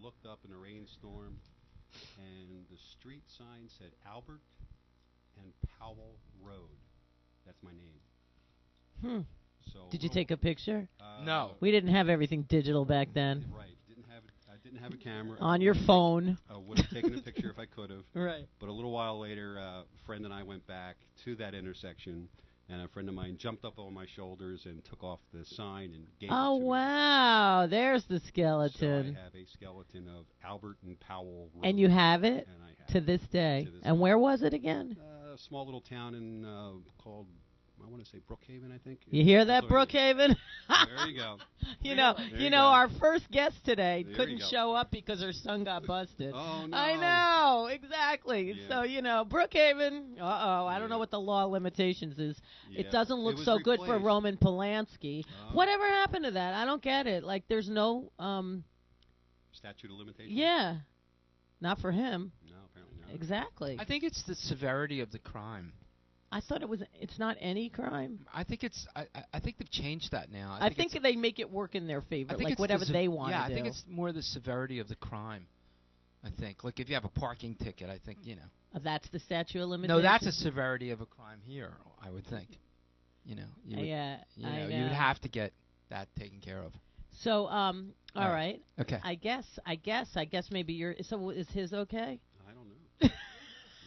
looked up in a rainstorm, and the street sign said Albert and Powell Road. That's my name. Hmm. So Did you take a picture? No. We didn't have everything digital back then. Right. I didn't have a camera. On your phone. I would have taken a picture if I could have. Right. But a little while later, a friend and I went back to that intersection, and a friend of mine jumped up on my shoulders and took off the sign and gave it Oh, to me. wow. There's the So skeleton. I have a skeleton of Albert and Powell Road. And you have it And I have to this day. To this And day. where was it again? A small little town in called, I want to say Brookhaven, I think. You hear that, Pennsylvania. Brookhaven? There you go. You you know, go. our first guest today There couldn't you go. show up because her son got busted. Oh, no. I know, exactly. Yeah. So, Brookhaven, I don't Yeah. know what the law of limitations is. Yeah. It doesn't look was so good for replaced. Roman Polanski. Oh. Whatever happened to that? I don't get it. Like, there's no, Statute of limitations? yeah, not for him. No, apparently not. Exactly. I think it's the severity of the crime. I thought it's not any crime. I think I think they've changed that now. I think it's- they make it work in their favor, I think like it's whatever the they want Yeah, to do. I think it's more the severity of the crime. I think, like if you have a parking ticket, I think That's the statute of No, limitations. that's a severity of a crime here. I would think. You would, Yeah, I you would have to get that taken care of. So, all right. Okay. I guess maybe So is his okay? I don't know.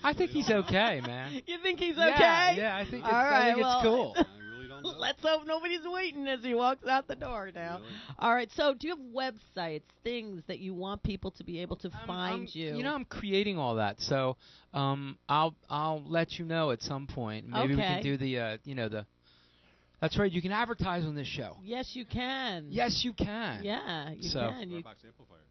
I think he's okay, man. You think he's Yeah, okay? yeah, I think All it's, I right, think it's well, cool. I really don't know. Let's hope nobody's waiting as he walks out the door now. Really? All right. So, do you have websites, things that you want people to be able to find you? I'm creating all that, so I'll let you know at some point. Maybe we Okay. can do the That's right. You can advertise on this show. Yes, you can. Yes, you can. Yeah, you So- can. You, Starbucks amplifiers.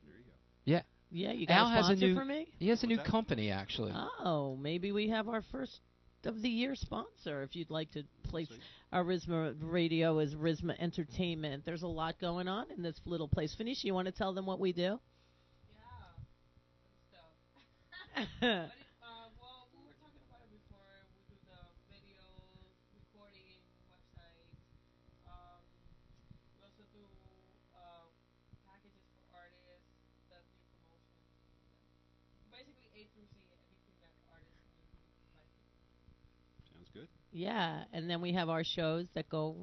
There you go. Yeah. yeah, you got Al a has a sponsor new- for me? He has a new What's that? company actually. Oh, maybe we have our first of the year sponsor. If you'd like to place See? our RISMA Radio as RISMA Entertainment. There's a lot going on in this little place. Phoenicia, you want to tell them what we do? Yeah, stuff. Well, we were talking about it before. We do the videos, recording, websites. We also do packages for artists, does new promotion. Basically, A through Z, everything that artists need. Sounds good. Yeah, and then we have our shows that go,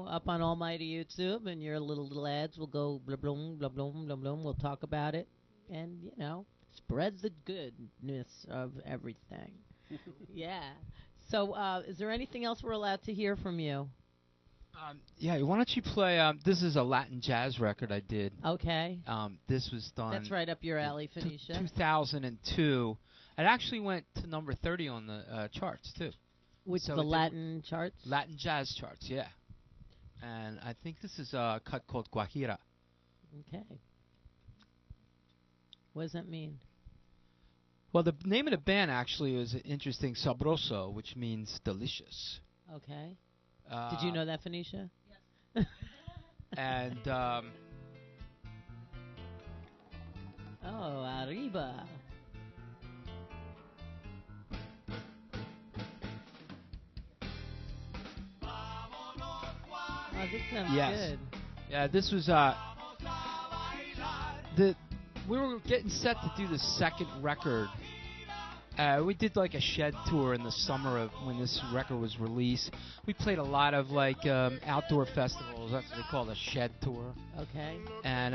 up on Almighty YouTube, and your little ads will go blah blah blah blah blah blah. We'll talk about it, and spread the goodness of everything. Yeah. So, is there anything else we're allowed to hear from you? Yeah. Why don't you play? This is a Latin jazz record I did. Okay. This was done. That's right up your alley, Phoenicia. 2002. It actually went to number 30 on the charts too. Which So the it did- Latin charts? Latin jazz charts, yeah. And I think this is a cut called Guajira. Okay. What does that mean? Well, the name of the band actually is interesting, Sabroso, which means delicious. Okay. Did you know that, Phoenicia? And Oh, arriba. Oh, this sounds Yes. good. yeah, this was we were getting set to do the second record. We did like a shed tour in the summer of when this record was released. We played a lot of like outdoor festivals. That's what they call it, a shed tour. Okay. And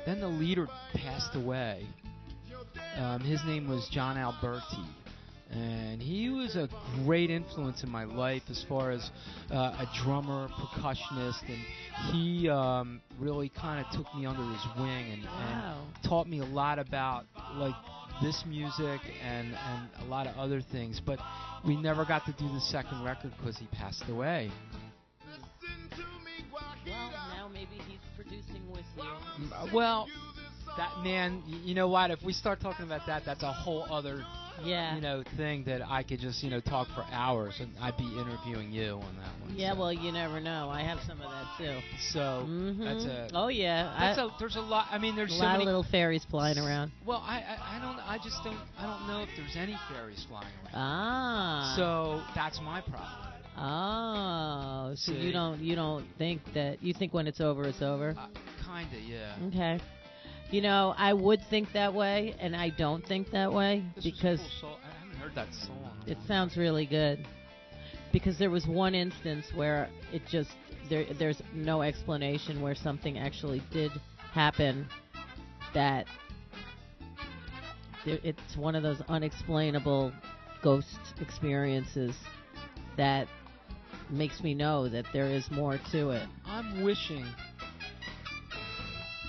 then the leader passed away. His name was John Alberti. And he was a great influence in my life as far as a drummer, percussionist, and he really kind of took me under his wing and taught me a lot about like this music and a lot of other things. But we never got to do the second record because he passed away. Well, now maybe he's producing with you. Well, that man, you know what? If we start talking about that, that's a whole other thing that I could just talk for hours, and I'd be interviewing you on that one. Yeah, so. well, you never know. I have some of that too. So that's a. Oh yeah. There's a lot. I mean, there's a so lot many of little fairies flying around. Well, I don't know if there's any fairies flying around. Ah. So that's my problem. Oh, so See? you don't think that you think when it's over, it's over? Kinda, yeah. Okay. You know, I would think that way, and I don't think that way This was a because cool song. I haven't heard that song. in a it long sounds really good. Because there was one instance where it just there's no explanation where something actually did happen that it's one of those unexplainable ghost experiences that makes me know that there is more to it. I'm wishing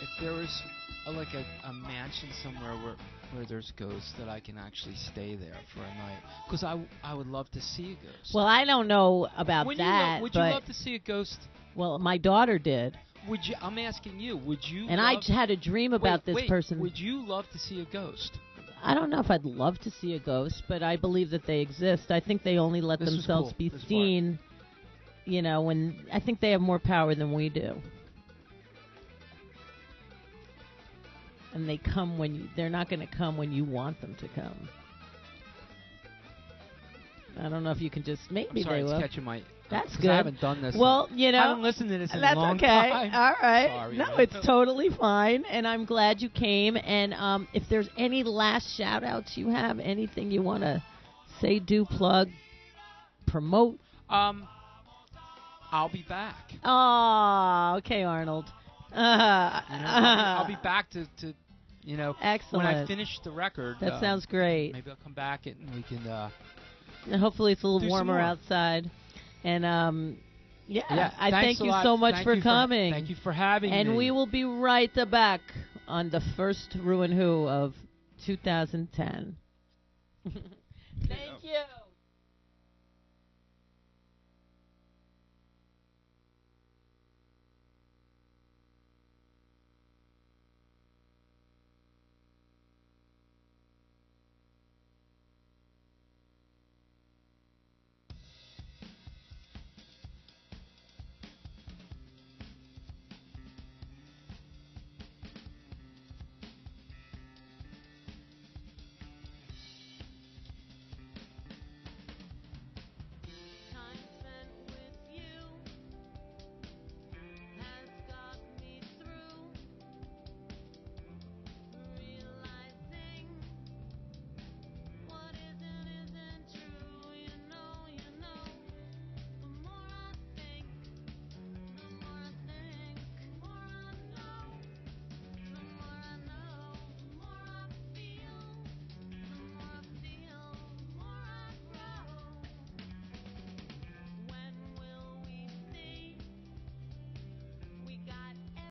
if there was a mansion somewhere where there's ghosts that I can actually stay there for a night, because I would love to see a ghost. Well, I don't know about would that, you but love to see a ghost? well, my daughter did, Would you? I'm asking you. Would you? and love, I had a dream about wait, this person. Would you love to see a ghost? I don't know if I'd love to see a ghost, but I believe that they exist. I think they only let This was themselves cool. be This part. seen, you know, when I think they have more power than we do. And they come when they're not going to come when you want them to come. I don't know if you can just maybe I'm sorry, they it's will. catching my. That's 'cause good. I haven't done this. Well, you I know, haven't listened to this in that's a long okay. time. All right. Sorry, No, man. it's totally fine, and I'm glad you came. And if there's any last shout-outs you have, anything you want to say, do, plug, promote. I'll be back. Oh, okay, Arnold. I'll be back to Excellent. when I finish the record. That sounds great. Maybe I'll come back and we can. And hopefully it's a little do some warmer more. outside. And yeah, I thanks thank a you lot. so much Thank for you coming. Thank you for having me. And we will be right back on the first Ruin Who of 2010. Thank you.